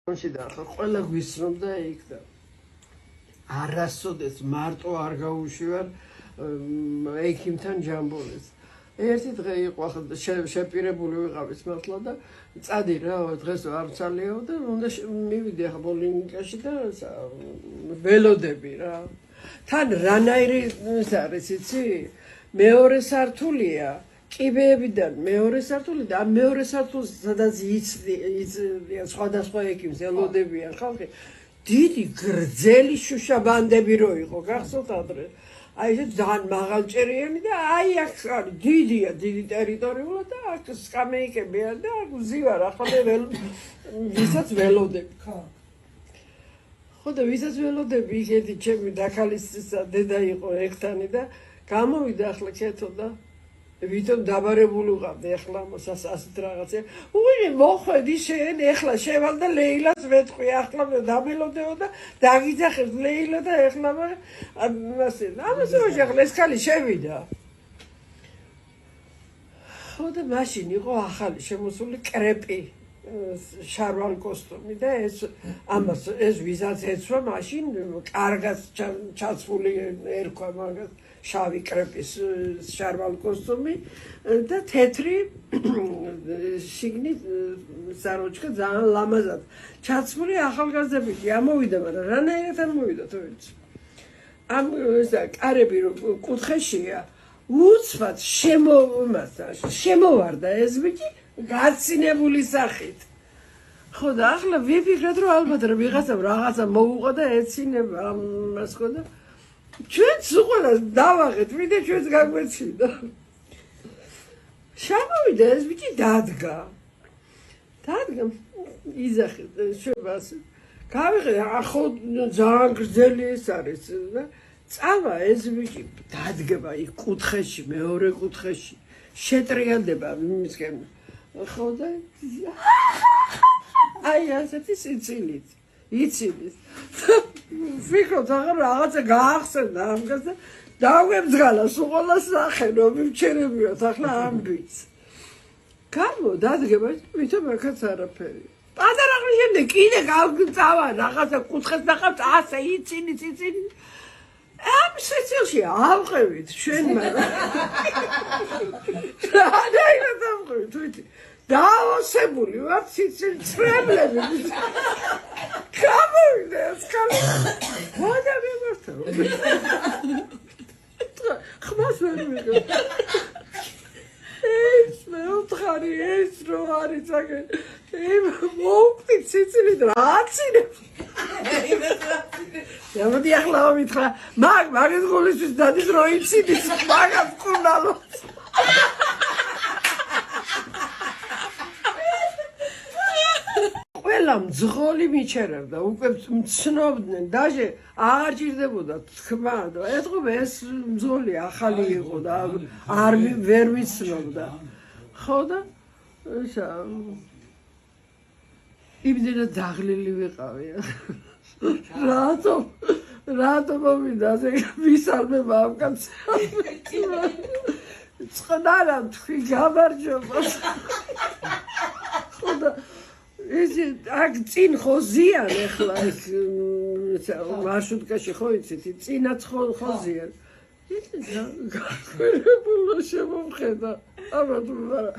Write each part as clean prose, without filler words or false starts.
და ყველა გვისრომდა იქ და არასოდეს მარტო არ გაუშვარ ექიმთან ჯამბოლეს. ერთი დღე იყო შეპირებული ვიყავით მართლა და წადი რა დღეს არ ცალიაო და უნდა მივიდე ახლა პოლინიკაში და ველოდები რა. თან რანაირი ის არის იცი? მეორე სართულია. კიბეებიდან მეორე სართული და მეორე სართულს სადაც იციან სხვადასხვა ექიმს ელოდებიან ხალხი დიდი გრძელი შუშაბანდები რო იყო გახსოვთ ადრე აი ეს ძალიან მაღალჭერიანი და აი აქ არის დიდია დიდი ტერიტორიული და აქ სკამეიკებია და აქ ვზივარ ახლა ვისაც ველოდები ხო და ვისაც ველოდები იქეთი ჩემი დაქალისწისა დედა იყო ერთანი და გამოვიდა ახლა ქეთო და ვიტომ დაბარებული ვყავდი ახლა ასეთ რაღაცა. უი მოხვედი შენ ახლა შევალ და ლეილას ვეთქვი ახლა დამელოდეო და დაგიძახეს ლეილა და ახლა ასე ამაზე ახლა ეს ხალი შევიდა. ხო და მაშინ იყო ახალი შემოსული კრეპი შარვალ კოსტუმი და ამას ეს ვიზაც ეცვა მაშინ კარგად ჩაცვული ერქვა მაგას შავი კრეპის შარვალ კოსტუმი და თეთრი შიგნით საროჩქა ძალიან ლამაზად ჩაცმული ახალგაზრდები ამოვიდა მაგრამ რანაირად არ მოვიდა თუ ვიცი ამ კარები კუთხეშია უცბად შემოვარდა ეს ბიჭი გაცინებული სახით ხო და ახლა ვიფიქრეთ რომ ალბათ ვიღაცამ რაღაცა მოუყვა და ეცინება ამას ხო და ჩვენც უყურეს დავაღეთ ვიდე ჩვენც გაგვეცინდა შემოვიდა ეს ბიჭი დადგა იზახეთ შევას გავიღე ახო ძალიან გრძელი ეს არის და წავა ეს ბიჭი დადგება იქ კუთხეში მეორე კუთხეში შეტრიალდება იმისკენ ხო და აი ასეთი სიცილით იცილით ვფიქრობ რაღაცა გაახსენდა ამას და დავემძღალა სულ სახე რომ მივჩერებიოთ ახლა ამბიც დადგება ვითომ აქაც არაფერი პატარა ხნის შემდეგ კიდე გავწავა რაღაცა კუთხეს ნახავთ ასე იცინი ამ სიცილში ავყევით ჩვენ მაგრამ რანაირად ავყევით ვიცი დაავსებული ვარ ციცილ წრებლები გამოვიდა ეს ხალი ვადა მივართა ხმას ვერ მიგო ეს მე უთხარი ეს რო არის აგე მოვკვდი ციცილით რა აცინებ მოდი ახლა ვამითხრა მაგის გულისთვის დადის რო იცინიც მაგას კუნალობს ყველა მძღოლი მიჩერებდა უკვე მცნობდნენ დაჟე აღარ ჭირდებოდა თქმა და ეთყობა ეს მძღოლი ახალი იყო და არ ვერ ვიცნობდა ხო და იმდენად დაღლილი ვიყავი რატომ მოვიდა ასე ვისალმება ამ კაცს წყნარა თქვი გამარჯობა ხო და ეს აქ წინ ხო ზიან ახლა ეს მარშრუტკაში ხო იცით წინაც ხო ზიან გაგვერებულო შემომხედა ამათუმარა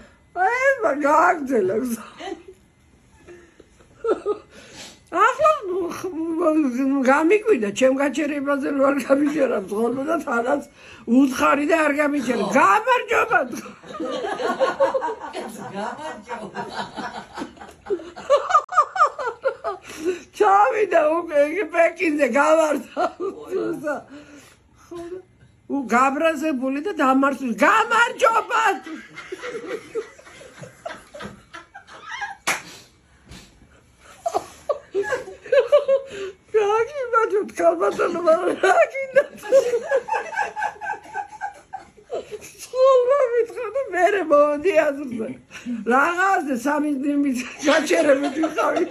აი მაგაგძელა ახლა გამიკვიდა ჩემ გაჩერებაზე არ გამიჩერა მძღოლმა და თანაც უთხარი და არ გამიჩერა გამარჯობა ჩავიდა უკვე პეკინზე გავარდა გაბრაზებული და დამარცხებული გამარჯობა გაგიბაჯოთ ქალბატონო რაგინდა სულ მითხრა და მერე მოდი აზრზე რაღაცა სამი დიმით გაჩერებით ვიყავი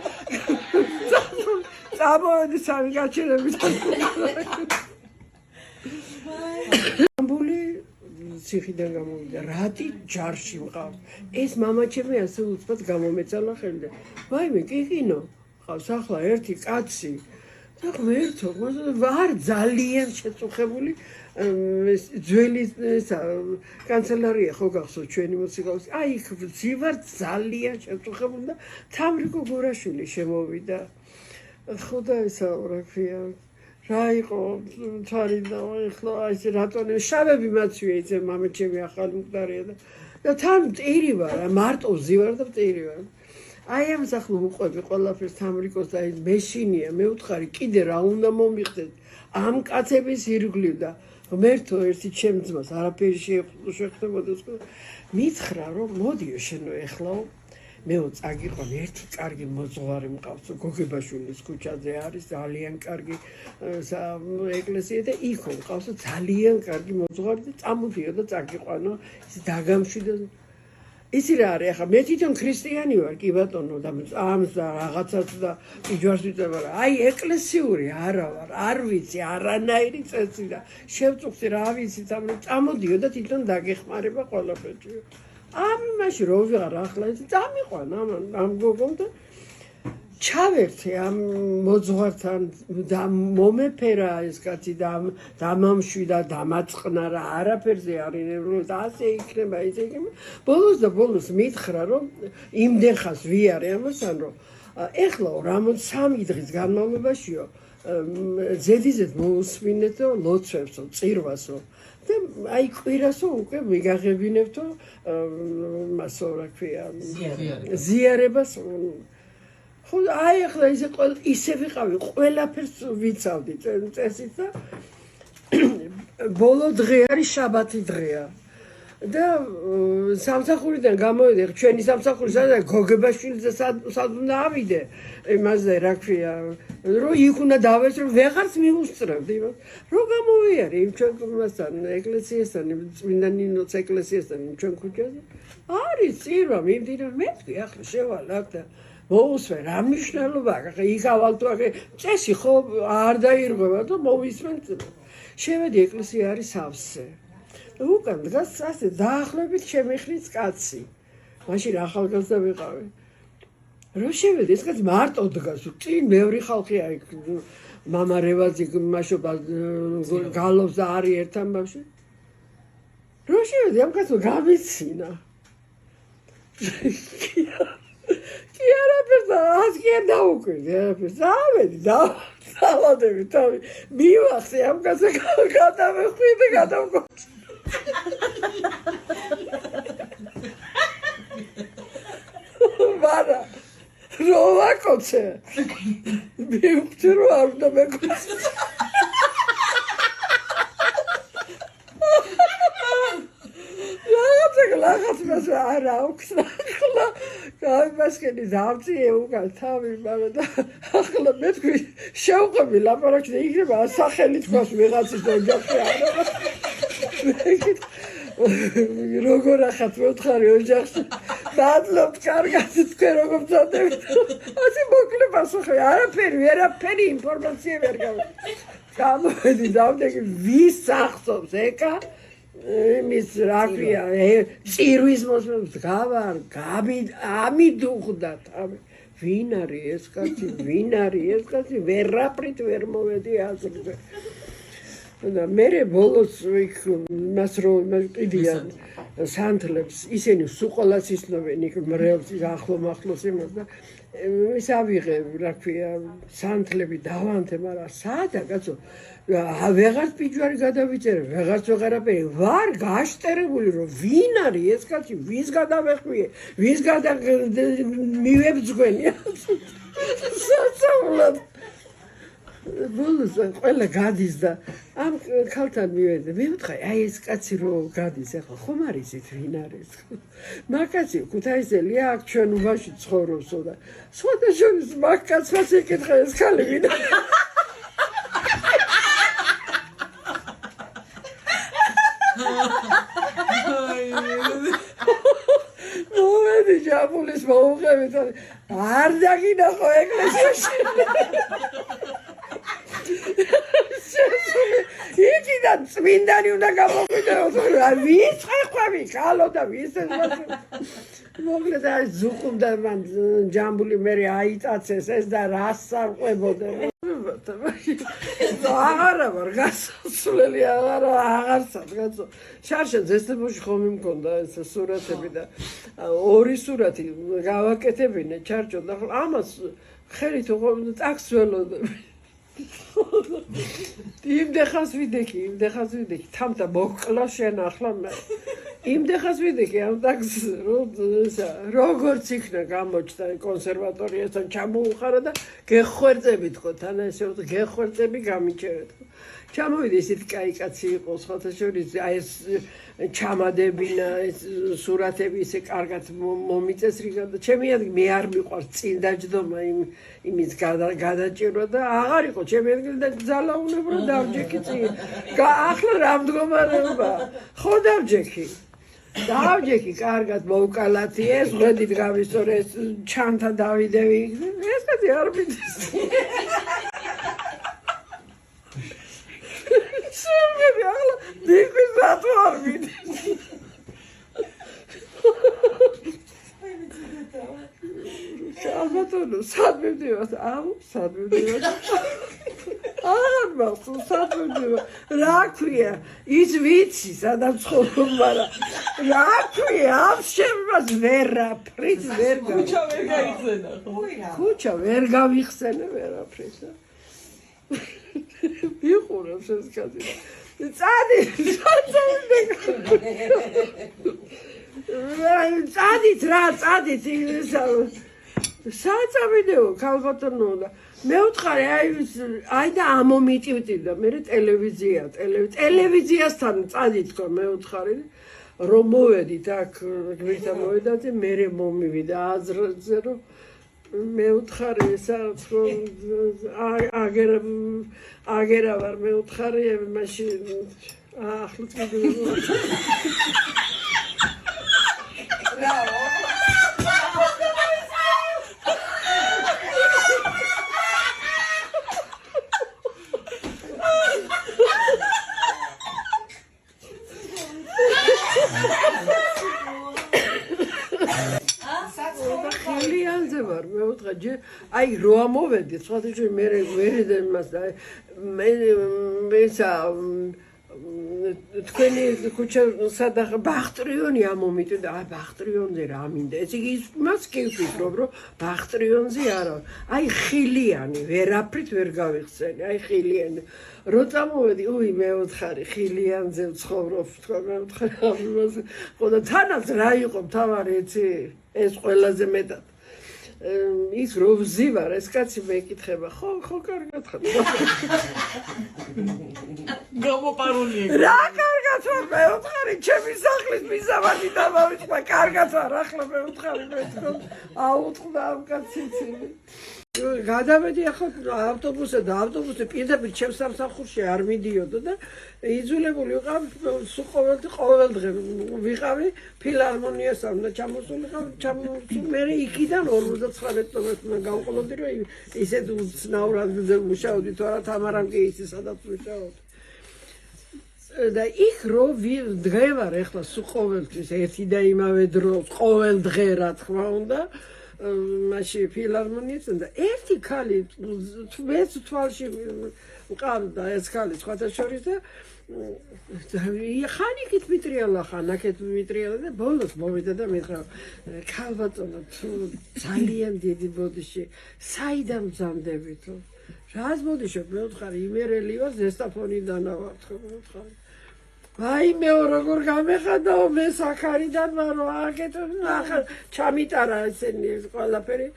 წამოვედი სამი გაჩერებით ამბული ციხიდან გამოვიდა რატი ჯარში ვყავ ეს მამა ჩემი ასე უცბად გამომეწალა ხელი და ვაიმე კიკინო ყავს ახლა ერთი კაცი და ღმერთო არ ძალიან შეწუხებული ძველი კანცელარია ხო გახსოვთ ჩვენი მუსიკოსი აი იქ ვარ ძალიან შეწუხებული და თამრიკო გორაშვილი შემოვიდა ხო და ისა რა ქვია რა იყო თვარი და ეხლა ეს რატომ შავები მაცვია იცი მამაჩემი ახალი მკვდარია და თან მტირი ვარ მარტო ზივარ და მტირი ვარ აი ამ სახლ უყვები ყველაფერს თამრიკოს და ეს მეშინია მე ვთხარი კიდე რა უნდა მომიხდეთ ამ კაცების ირგვლივ და ღმერთო ერთი ჩემ ძმას არაფერი შეხვდებოდა მითხრა რომ მოდიო შენო ეხლაო მეო წაგიყვან ერთი კარგი მოძღვარი მყავს გოგებაშვილის ქუჩაზე არის ძალიან კარგი ეკლესია და იქ მყავს ძალიან კარგი მოძღვარი და წამოდიო და წაგიყვანო ის დაგამშვიდო ისი რა არის ახლა მე თვითონ ქრისტიანი ვარ კი ბატონო და ამს და რაღაცას და იჯვარს ვიწება რა აი ეკლესიური არა ვარ არ ვიცი არანაირი წესი და შევწუხდი რა ვიცი წამოდიო და თვითონ დაგეხმარება ყველაფერი ამ მაშინ რო ვიღარ ახლა ეს წამიყვან ამ გოგომ და ჩავერთე ამ მოძღვართან და მომეფერა ეს კაცი და დამამშვიდა დამაწყნა რა არაფერზე არინებრო და ასე იქნება ისე იქნება ბოლოს მითხრა რომ იმდენ ხას ვიარე ამასთან რომ ეხლა რამოდ 3 დღის განმავლობაშიო ზედიზედ მოусმინეთო ლოცვებსო წირვასო და აი კვირასო უკვე ვიგაღებინებთო მასო რა ქვია ზიარებას ხო აი ახლა ისე ვიყავი ყველაფერს ვიცავდი წესით და ბოლო დღე არის შაბათი დღეა და სამსახურიდან გამოვიდე ჩვენი სამსახური სადაა გოგებაშვილზე სად უნდა ავიდე იმაზე რა ქვია რომ იქ უნდა დავეს რომ ვეღარც მიუსწრებდი რო გამოვიარე იმ ჩვენთან ეკლესიასთან წმინდა ნინოს ეკლესიასთან ჩვენ ქუჩაზე არის წირვა მიმდინარე მეთქვი ახლა შევალ და მოусვე რა მნიშვნელობა ახლა იქ ავალთო წესი ხო არ დაირღვევა და მოვისმენ შევედი ეკლესია არის სავსე უკან დგას ასე დაახლოებით შემიხრის კაცი მაშინ ახალგაზრდა ვიყავი რო შევედი ეს კაცი მარტო დგას წინ ბევრი ხალხია იქ მამა რევაზი მაშობა გალობს და არის ერთ ამბავში რო შევედი ამ კაცო გამიცინა კი არაფერს ასკი არ დაუკვირდი არაფერს ავედი დავადები თავი მივახსე ამ კაცს გადავეხვი და გადავკოჩი ვარა რო ვაკოცე მივხვდი რომ არ უნდა მეკოცე რაღაც მას არ აქვს ახლა გამასკენი დავწიე უკან თავი მაგრამ და ახლა მეთქვი შევყვები ლაპარაკი და იქნება სახელი თქვას ვიღაცის ოჯახი არა როგორ ახაც მოთხარი ოჯახში დადლობთ კარგად თქვენ როგორ წადებით ასე მოკლე პასუხი ვერაფერი ინფორმაცია ვერ გამოვედი დავდეგი ვის ახსოვს ეკა იმის რა ქვია წირვის მოსმენს გავარ ამიდუხდა თავი ვინ არის ეს კაცი ვერაფრით ვერ მოვედი აზრზე და მე ბოლოს იქ მას რომ ყიდიან სანთლებს ისინი სუყოლას ისნობენ იქ მრევლს ახლოს იმას და ის ავიღე რა ქვია სანთლები დავანთე მაგრამ სადა კაცო ვეღარც პიჯვარი გადავიწერე ვეღარც ვეღარაფერი ვარ გაშტერებული რომ ვინ არის ეს კაცი ვის გადავეხვიე ვის მივებძღვენი საცავლად ბოლოს ყველა გადის და ამ ქალთან მივედი მე ვთხარი აი ეს კაცი რო გადის ახლა ხომ არის ის ვინ არის მაგაცი ქუთაისელია აქ ჩვენ უბანში ცხოვრობსო და სხვათა შორის მაგაცს ეკითხა ეს ქალი ვინ მოვედი ჯაბულის მოუღებით არ დაგინახო ეკლესიაში იქიდან წმინდანი უნდა გამოგვიდეო ვის ხვევი ხალო და ვის მოკლედ აი ზუყობდა მან ჯამბული მე აიტაცეს ეს და რას არყვებოდა აღარა ვარ გასასვლელი აღარ სადგაცო შარშა ზესტებოში ხომ იმქონდა ეს სურათები და ორი სურათი გავაკეთებინე ჩარჩო და ამას ხელით ტაქს ველოდები იმდეხას ვიდექი თამთა მოკლა შენ ახლა მე იმდეხას ვიდექი ამ ტაქს როგორც იქნა გამოჩნდა კონსერვატორიასთან ჩამოუხარა და გეხვერძები თქო თან ესე გეხვერძები გამიჩერეთ ჩამოვიდა ისეთი კაი კაცი იყო სხვათა შორის აი ეს ჩამადებინა ეს სურათები ისე კარგად მომიწეს რიგად და ჩემი ადგილი მე არ მიყვარს წინ დაჯდომა იმის გადაჭირვა და აღარ იყო ჩემი ადგილი და ძალაუნებრო დავჯექი წინ ახლა რა მდგომარეობა ხო დავჯექი კარგად მოვკალათი ეს ღვედით გავისწორე ეს ჩანთა დავიდევი ესეთი არ მიდის შემები ახლა დიქვის რატო არ მიდის ალბათონო სად მივდივართ აღარ მახსოვს სად მივდივართ რა ქვია ის ვიცი სადაც ცხოვრობ მაგრამ რა ქვია ამ შემებას ვერაფრით ვერ ქუჩა ვერ გაიხსენა ხო ქუჩა ვერ გავიხსენე ვერაფრით ვიყურებ ეს კაცი წადით საწავიდეო ქალბატონო და მეუთხარი აი და ამომიტივტივდა მე ტელევიზიასთან წადით თქო მეუთხარი რომ მოვედით აქ გვერდთან მოვედათ მე მომივიდა აზრზე რომ მეუთხარი სადაც რომ აგერა ვარ მეუთხარი მაშინ ახლაც მიდივარ აი რო ამოვედი სხვათა შორის მე ვერიდე იმას და მე თქვენი ქუჩა სადახ ბახტრიონი ამომიტვიდა აი ბახტრიონზე რა მინდა ეს იმას კი ვფიქრობ რომ ბახტრიონზე არა აი ხილიანი ვერაფრით ვერ გავიხსენე აი ხილიანი რო წამოვედი მე ვთხარი ხილიანზე ვცხოვრობ თქო მე ვთხარი ამას ხო და თანაც რა იყო მთავარი იცი ეს ყველაზე მეტად ის რო ვზივარ ეს კაცი მეკითხება ხო კარგად ხარ გამოპარულია რა კარგად ვარ მე ვთხარი ჩემი სახლის მიზავანი დამავიწყდა კარგად ვარ ახლა მე ვთხარი მე თქო აუწყდა ამ კაცი გადავედი ახლა ავტობუსზე და ავტობუსი პირდაპირ ჩემს სამსახურში არ მიდიოდა და იძულებული ვიყავ ყოველ დღე ვიყავი ფილარმონიასთან და ჩამოსული მე იქიდან 59 წელს გავყოლოდი რომ ისეთ უცნაურად მუშაობდი თუ არა თამარამ კი ისე სადაც მუშაობდი და იქ რო დღე ვარ ახლა ყოველთვის ერთი და იმავე დროს ყოველ დღე რა თქმა უნდა მაშინ ფილარმონიასთან და ერთი ქალი მეც თვალში მყავდა ეს ქალი სხვათა შორის და ხანიკით მიტრიალა ხანაკეთ მიტრიალა და ბოლოს მოვიდა და მითხრა ქალბატონო თუ ძალიან დიდი ბოდიში საიდან მზამდები თუ რას ბოდიშობ მე ვთხარი იმერელი ვარ ზესტაფონიდან ვარ თქო მე ვთხარი აი მე როგორ გამეხადაო მე საქარიდან ვარ აქეთო ახლა ჩამიტარა ესენი ყველაფერი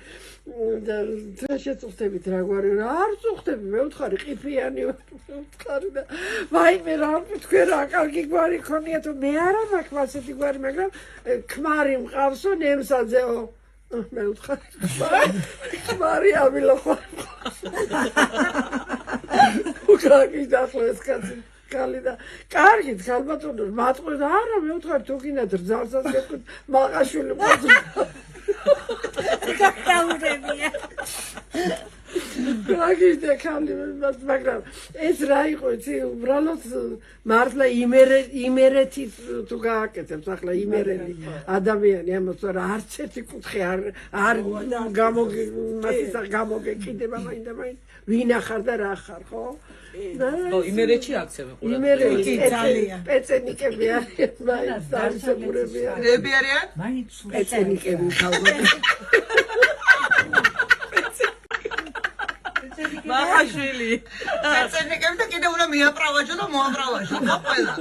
და შეწუხდებით რაგვარი რა არ წუხდები მე ვთხარი ყიფიანი ვარ მე ვთხარი და აი მე რა თქვენ რა კარგი გვარი ქონია თუ მე არა მაქვს ასეთი გვარი მაგრამ ქმარი მყავსო ნემსაძეო მე ვთხარი ქმარი ამილოხო უკაკი დახლა ეს კაცი კალიდა კარგით ქალბატონო მატყუე და არა მე ვთხარი თუ გინდათ რძალსაც გეტყვით მაყაშვილი გაკაურებია გაგიჟდა ხალი მაგრამ ეს რა იყო იცი უბრალოდ მართლა იმერეთით თუ გააკეთებს ახლა იმერელი ადამიანი ამას რა არც ერთი კუთხე არ გამოგეკიდება მაინდა ვინ ახარ და რა ხარ ხო ხო იმერეთში აქცევენ ყველა იმერეთი პეცენიკები არიან მაინც დავისებურები რები არიან? პეცენიკები თავად მაყაშვილი პეცენიკები და კიდე უნდა მიაправაჟო და მოაправაჟო ხო ყველა